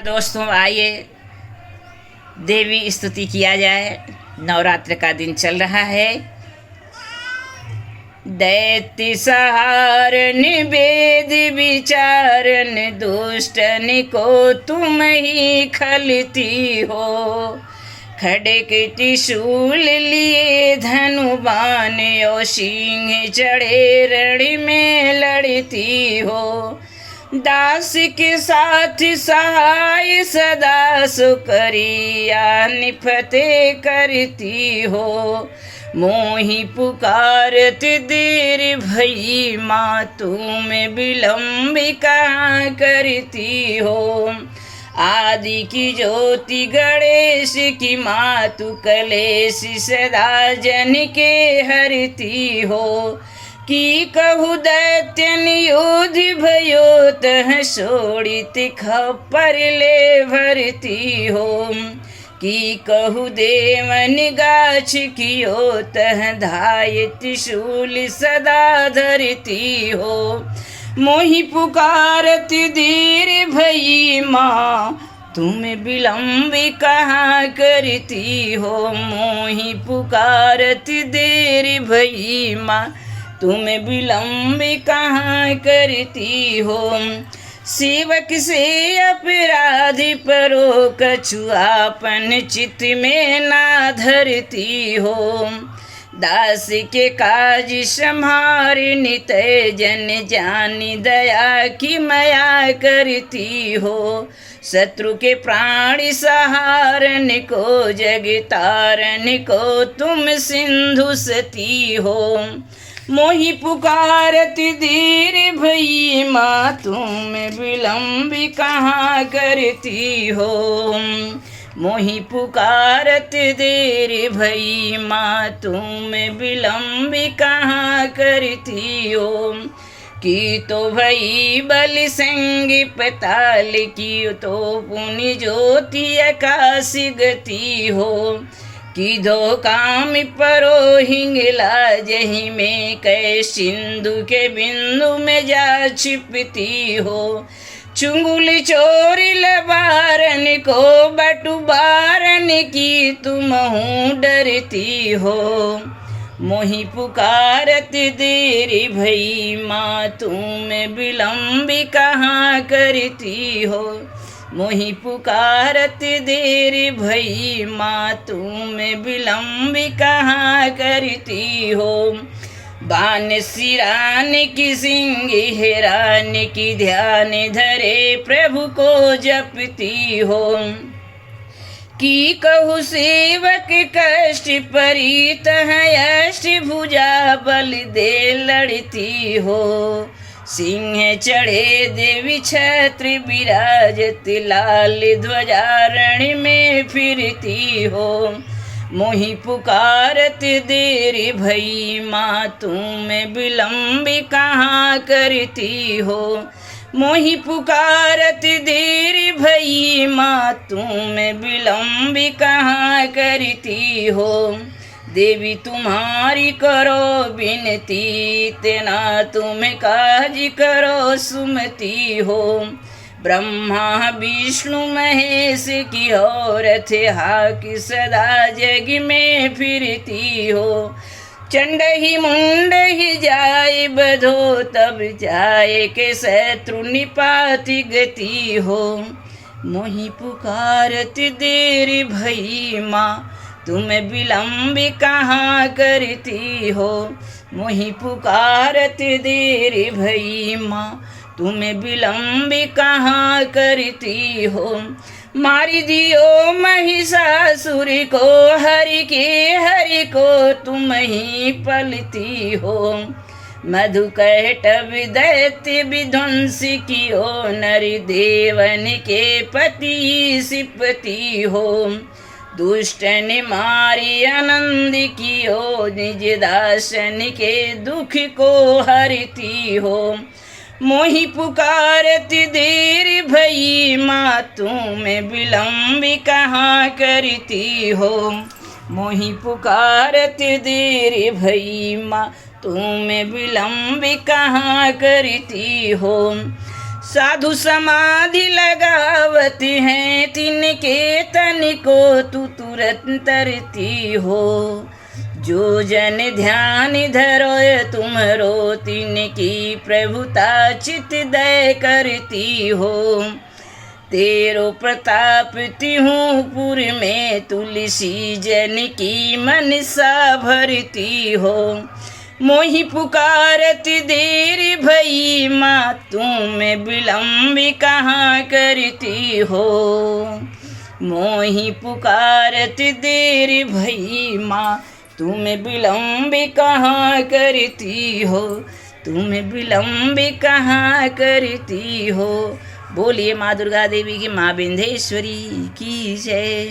दोस्तों आइए देवी स्तुति किया जाए। नवरात्र का दिन चल रहा है। दैत्य सहारन वेद विचारन दुष्टन को तुम ही खलती हो। खड्ग त्रिशूल लिए धनुबान और सिंह चढ़े रण में लड़ती हो। दास के साथ सहाय सदा सुकरिया निफते करती हो। मोहि पुकारत देर भई माँ तुम विलम्ब कहाँ करती हो। आदि की ज्योति गणेश की माँ तू कलेश सदा जन के हरती हो। की कहु दैत्यन युद्ध भयो तह सोड़ित खप्पर ले भरती हो। की कहु देवन गाछ कियो तह धाय त्रिशूल सदा धरती हो। मोहि पुकारत देर भई माँ तुम विलम्ब कहाँ करती हो। मोहि पुकारत देर भई माँ तुम विलम्ब कहाँ करती हो। सेवक से अपराधी परो कछुआपन चित्त में ना धरती हो। दास के काज संहार नित जन जानी दया की माया करती हो। शत्रु के प्राण सहारन को जग तारन को तुम सिंधु सती हो। मोहि पुकारत देर भई माँ तुम विलम्ब कहाँ करती हो। मोहि पुकारत देर भई माँ तुम विलम्ब कहाँ करती हो। की तो भई बल संग पताल की तो पुनि ज्योति आकाश गति हो। की दो काम परो हिंगला जही में कै सिंधु के बिंदु में जा छिपती हो। चुंगुल चोर लबारन को बटुबारन की तुम हूँ डरती हो। मोहि पुकारत देरी भई माँ तुम विलम्ब कहाँ करती हो। मोहि पुकारत देर भई माँ तुम विलम्ब कहाँ करती हो। बान सिरान की सिंह हेरान की ध्यान धरे प्रभु को जपती हो। की कहु सेवक कष्ट परीत है अष्टभुजा बल दे लड़ती हो। सिंह चढ़े देवी छत्र विराजत लाल ध्वजा रण में फिरती हो। मोहि पुकारत देर भई माँ तुम विलम्ब कहाँ करती हो। मोहि पुकारत देर भई माँ तुम विलम्ब कहाँ करती हो। देवी तुम्हारी करो विनती तेना तुम काज करो सुमति हो। ब्रह्मा विष्णु महेश की औरत हाक सदा जग में फिरती हो। चंड ही मुंड ही जाए बधो तब जाए के शत्रु निपाति गति हो। मोहि पुकारत देर भई माँ तुम विलम्ब कहाँ करती हो। मोहि पुकारत देर भई माँ तुम विलम्ब कहाँ करती हो। मारी दियो महिषासुर को हरि को तुम ही पलती हो। मधुकैटभ दैत्य विध्वंस कियो नर देवन के पति सिपति हो। दुष्ट ने मारी आनंद कियो निज दासन के दुख को हरती हो। मोहि पुकारत देर भई माँ तुम विलम्ब कहाँ करती हो। मोहि पुकारत देर भई माँ तुम विलम्ब कहाँ करती हो। साधु समाधि लगावती हैं, तिनके तन को तू तुरंत तरती हो। जो जन ध्यान धरो तुम्हारो, तिनकी प्रभुता चित दय करती हो। तेरो प्रताप तिहूँ पुर में, तुलसी जन की मनसा भरती हो। मोहि पुकारत देर भई माँ, तुम विलम्ब कहाँ करती हो। मोहि पुकारत देर भई माँ, तुम विलम्ब कहाँ करती हो। तुम विलम्ब कहाँ करती हो। बोलिए माँ दुर्गा देवी की, माँ विंध्येश्वरी की जय।